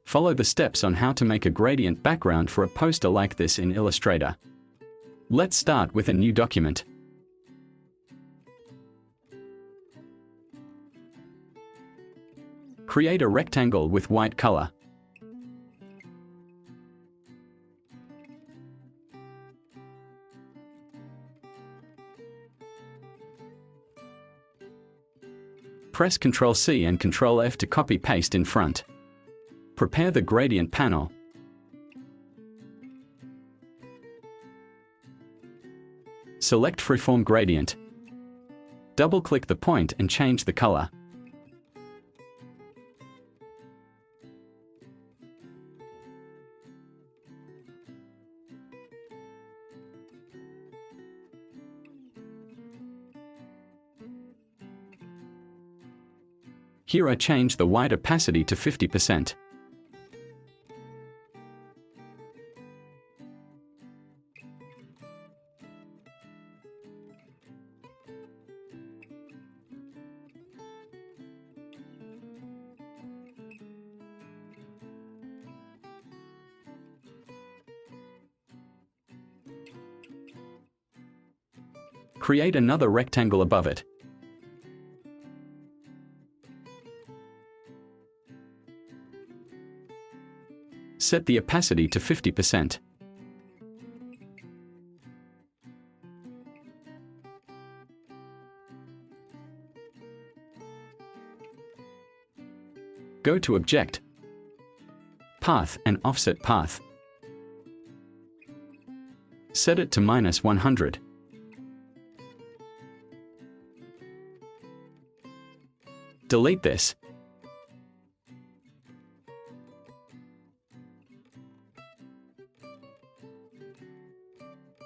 Follow the steps on how to make a gradient background for a poster like this in Illustrator. Let's start with a new document. Create a rectangle with white color. Press Ctrl+C and Ctrl+F to copy-paste in front. Prepare the gradient panel. Select Freeform Gradient. Double-click the point and change the color. Here I change the white opacity to 50%. Create another rectangle above it. Set the opacity to 50%. Go to Object, Path and Offset Path. Set it to -100. Delete this.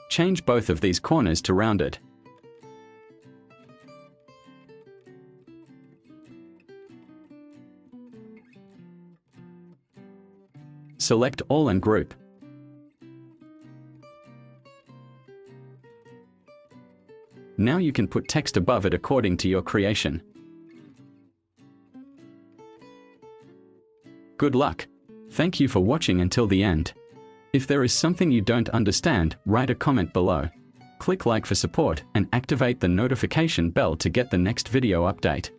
Change both of these corners to rounded. Select all and group. Now you can put text above it according to your creation. Good luck! Thank you for watching until the end. If there is something you don't understand, write a comment below. Click like for support and activate the notification bell to get the next video update.